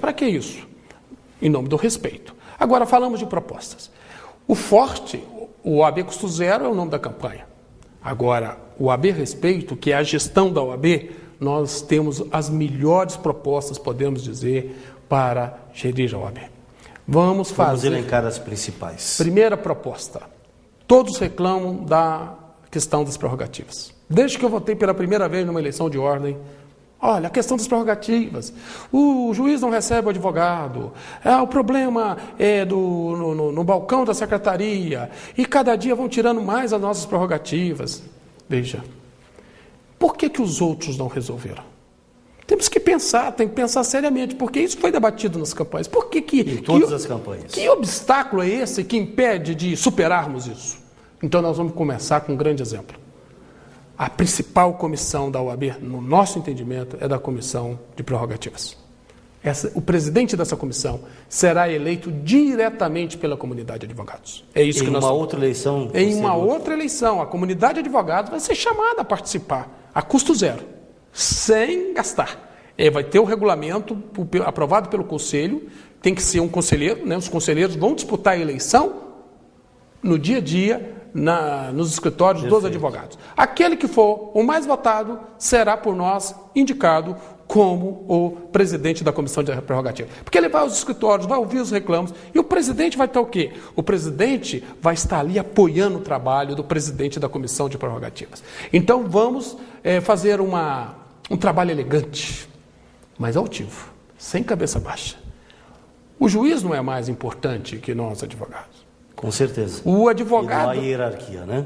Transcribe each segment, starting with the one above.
para que isso? Em nome do respeito. Agora, falamos de propostas. O forte, o OAB Custo Zero é o nome da campanha. Agora, o OAB Respeito, que é a gestão da OAB, nós temos as melhores propostas, podemos dizer, para gerir a OAB. Vamos elencar as principais. Primeira proposta. Todos reclamam da questão das prerrogativas. Desde que eu votei pela primeira vez numa eleição de ordem, olha, a questão das prerrogativas, o juiz não recebe o advogado, o problema é no balcão da secretaria, e cada dia vão tirando mais as nossas prerrogativas. Veja, por que os outros não resolveram? Temos que pensar, tem que pensar seriamente, porque isso foi debatido nas campanhas. Por que em todas as campanhas. Que obstáculo é esse que impede de superarmos isso? Então nós vamos começar com um grande exemplo. A principal comissão da OAB, no nosso entendimento, é da Comissão de Prerrogativas. O presidente dessa comissão será eleito diretamente pela comunidade de advogados. É isso que nós Em uma outra eleição? Em uma outra eleição, a comunidade de advogados vai ser chamada a participar, a custo zero, sem gastar. Vai ter o regulamento aprovado pelo conselho, tem que ser um conselheiro, né? Os conselheiros vão disputar a eleição no dia a dia, nos escritórios dos advogados. Aquele que for o mais votado será por nós indicado como o presidente da comissão de prerrogativa. Porque ele vai aos escritórios, vai ouvir os reclamos, e o presidente vai ter o quê? O presidente vai estar ali apoiando o trabalho do presidente da comissão de prerrogativas. Então vamos fazer um trabalho elegante, mas altivo, sem cabeça baixa. O juiz não é mais importante que nós, advogados. Com certeza. O advogado... E não há hierarquia, né?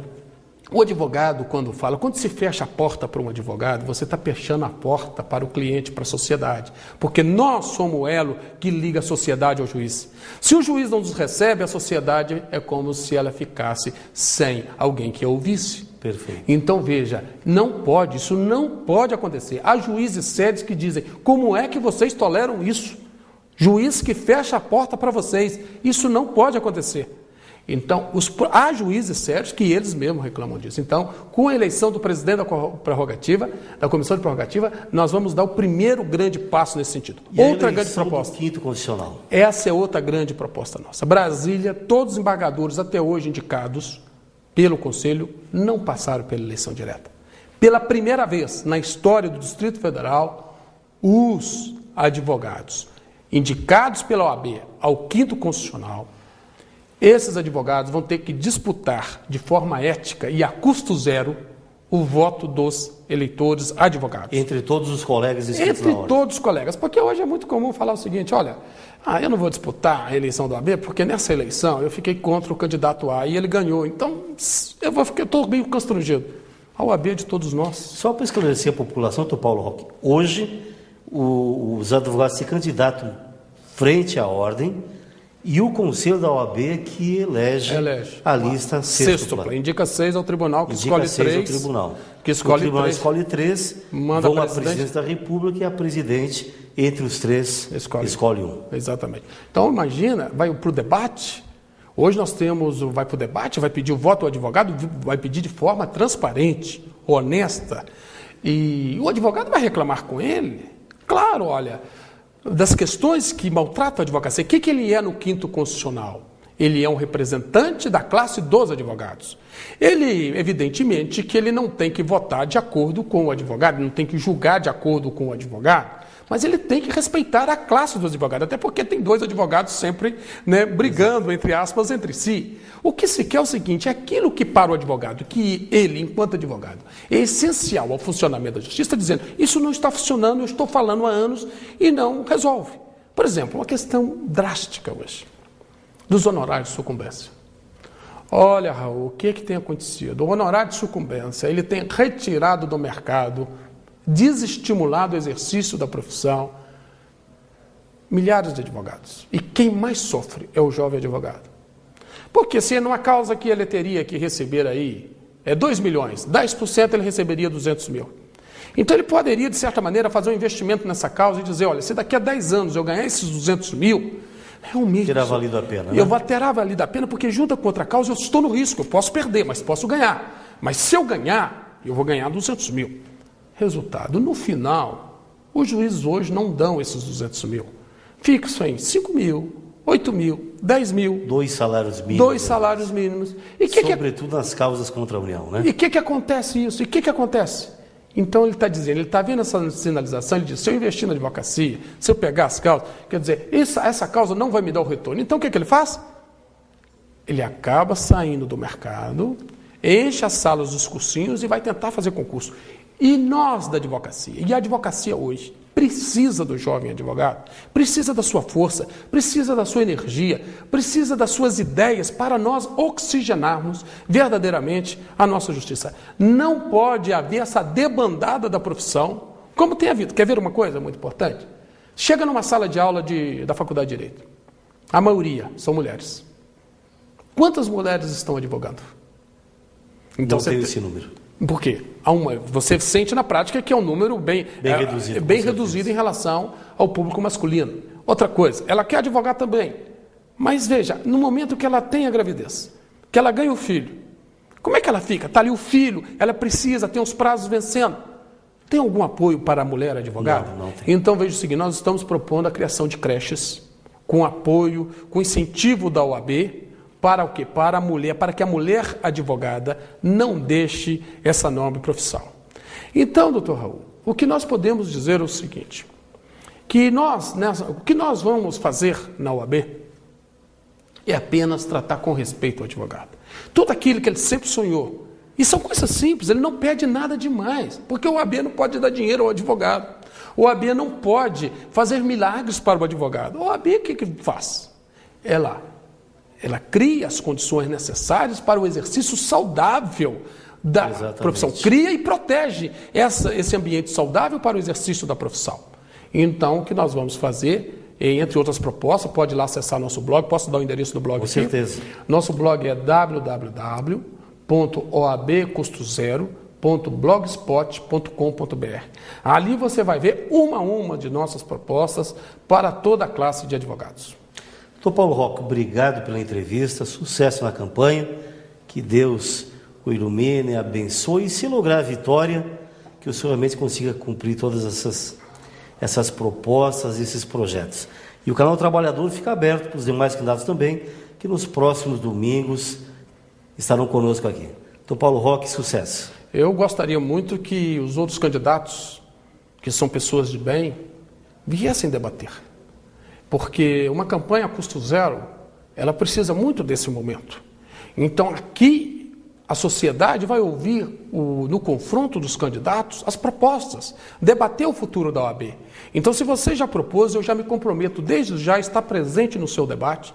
O advogado, quando se fecha a porta para um advogado, você está fechando a porta para o cliente, para a sociedade. Porque nós somos o elo que liga a sociedade ao juiz. Se o juiz não nos recebe, a sociedade é como se ela ficasse sem alguém que a ouvisse. Perfeito. Então, veja, isso não pode acontecer. Há juízes sérios que dizem, como é que vocês toleram isso? Juiz que fecha a porta para vocês, isso não pode acontecer. Então, há juízes sérios que eles mesmos reclamam disso. Então, com a eleição do presidente da comissão de prerrogativa, nós vamos dar o primeiro grande passo nesse sentido. E outra grande proposta. Do 5º Constitucional. Essa é outra grande proposta nossa. Brasília, todos os embargadores até hoje indicados pelo Conselho não passaram pela eleição direta. Pela primeira vez na história do Distrito Federal, os advogados indicados pela OAB ao 5º Constitucional, esses advogados vão ter que disputar de forma ética e a custo zero o voto dos eleitores advogados. Entre todos os colegas inscritos na ordem. Entre todos os colegas, porque hoje é muito comum falar o seguinte, olha, eu não vou disputar a eleição do OAB porque nessa eleição eu fiquei contra o candidato A e ele ganhou, então eu estou meio constrangido. A OAB é de todos nós. Só para esclarecer a população, doutor Paulo Roque, hoje os advogados se candidatam frente à ordem, e o Conselho da OAB é que elege a lista sextupla. Indica 6 ao tribunal, que escolhe 3. Indica 6 ao tribunal. Que escolhe o tribunal 3, escolhe 3, vão à presidência da República e a presidente, entre os 3, escolhe um. Exatamente. Então, imagina, vai para o debate. Hoje nós vai para o debate, vai pedir o voto ao advogado, vai pedir de forma transparente, honesta. E o advogado vai reclamar com ele. Claro, olha... Das questões que maltratam a advocacia, o que ele é no 5º Constitucional? Ele é um representante da classe dos advogados. Ele, evidentemente, que ele não tem que votar de acordo com o advogado, não tem que julgar de acordo com o advogado, mas ele tem que respeitar a classe dos advogados, até porque tem 2 advogados sempre brigando, entre aspas, entre si. O que se quer é o seguinte, é aquilo que para o advogado, que ele, enquanto advogado, é essencial ao funcionamento da justiça, está dizendo, isso não está funcionando, eu estou falando há anos e não resolve. Por exemplo, uma questão drástica hoje, dos honorários de sucumbência. Olha, Raul, o que tem acontecido? O honorário de sucumbência, ele tem retirado do mercado, desestimulado o exercício da profissão, milhares de advogados. E quem mais sofre é o jovem advogado. Porque se numa causa que ele teria que receber aí 2 milhões, 10% ele receberia 200 mil. Então ele poderia, de certa maneira, fazer um investimento nessa causa e dizer, olha, se daqui a 10 anos eu ganhar esses 200 mil, realmente... Terá valido a pena, né? Terá valido a pena, porque junto com outra causa eu estou no risco, eu posso perder, mas posso ganhar. Mas se eu ganhar, eu vou ganhar 200 mil. Resultado, no final, os juízes hoje não dão esses 200 mil. fixo em 5 mil, 8 mil, 10 mil. 2 salários mínimos. 2 salários mínimos. E sobretudo nas causas contra a União, né? E o que acontece isso? E o que acontece? Então ele está dizendo, ele está vendo essa sinalização, ele diz, se eu investir na advocacia, se eu pegar as causas, quer dizer, essa causa não vai me dar o retorno. Então o que ele faz? Ele acaba saindo do mercado, enche as salas dos cursinhos e vai tentar fazer concurso. E nós da advocacia, e a advocacia hoje, precisa do jovem advogado, precisa da sua força, precisa da sua energia, precisa das suas ideias para nós oxigenarmos verdadeiramente a nossa justiça. Não pode haver essa debandada da profissão, como tem havido. Quer ver uma coisa muito importante? Chega numa sala de aula da Faculdade de Direito. A maioria são mulheres. Quantas mulheres estão advogando? Então, não tenho esse número. Por quê? Você sente na prática que é um número bem reduzido em relação ao público masculino. Outra coisa, ela quer advogar também. Mas veja, no momento que ela tem a gravidez, que ela ganha o filho, como é que ela fica? Está ali o filho, ela precisa, tem os prazos vencendo. Tem algum apoio para a mulher advogada? Não tem. Então veja o seguinte, nós estamos propondo a criação de creches, com apoio, com incentivo da OAB, para o quê? Para a mulher, para que a mulher advogada não deixe essa nobre profissão. Então, doutor Raul, o que nós podemos dizer é o seguinte, o que nós vamos fazer na OAB é apenas tratar com respeito ao advogado. Tudo aquilo que ele sempre sonhou, e são coisas simples, ele não pede nada demais, porque o OAB não pode dar dinheiro ao advogado, o OAB não pode fazer milagres para o advogado. O OAB o que faz? Ela cria as condições necessárias para o exercício saudável da profissão. Cria e protege esse ambiente saudável para o exercício da profissão. Então, o que nós vamos fazer, entre outras propostas, pode ir lá acessar nosso blog, posso dar o endereço do blog aqui? Com certeza. Nosso blog é www.oabcostozero.blogspot.com.br. Ali você vai ver uma a uma de nossas propostas para toda a classe de advogados. Doutor Paulo Roque, obrigado pela entrevista, sucesso na campanha, que Deus o ilumine, abençoe e, se lograr a vitória, que o senhor realmente consiga cumprir todas essas propostas, esses projetos. E o canal Trabalhador fica aberto para os demais candidatos também, que nos próximos domingos estarão conosco aqui. Doutor Paulo Roque, sucesso. Eu gostaria muito que os outros candidatos, que são pessoas de bem, viessem debater. Porque uma campanha a custo zero, ela precisa muito desse momento. Então, aqui, a sociedade vai ouvir, no confronto dos candidatos, as propostas, debater o futuro da OAB. Então, se você já propôs, eu já me comprometo, desde já, a estar presente no seu debate,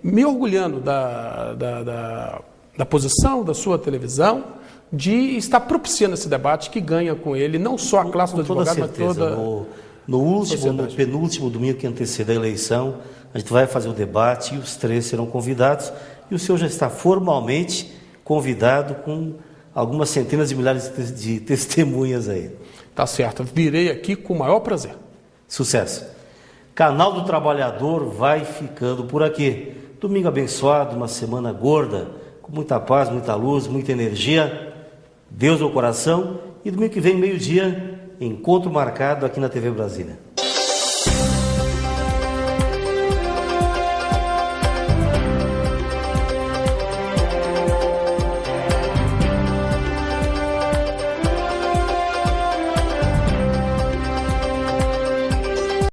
me orgulhando da posição da sua televisão, de estar propiciando esse debate que ganha com ele, não só a classe do advogado, mas toda... No último, no penúltimo domingo que antecede a eleição, a gente vai fazer o debate e os 3 serão convidados. E o senhor já está formalmente convidado com algumas centenas de milhares de testemunhas aí. Tá certo, virei aqui com o maior prazer. Sucesso. Canal do Trabalhador vai ficando por aqui. Domingo abençoado, uma semana gorda, com muita paz, muita luz, muita energia. Deus no coração. E domingo que vem, meio-dia, encontro marcado aqui na TV Brasília.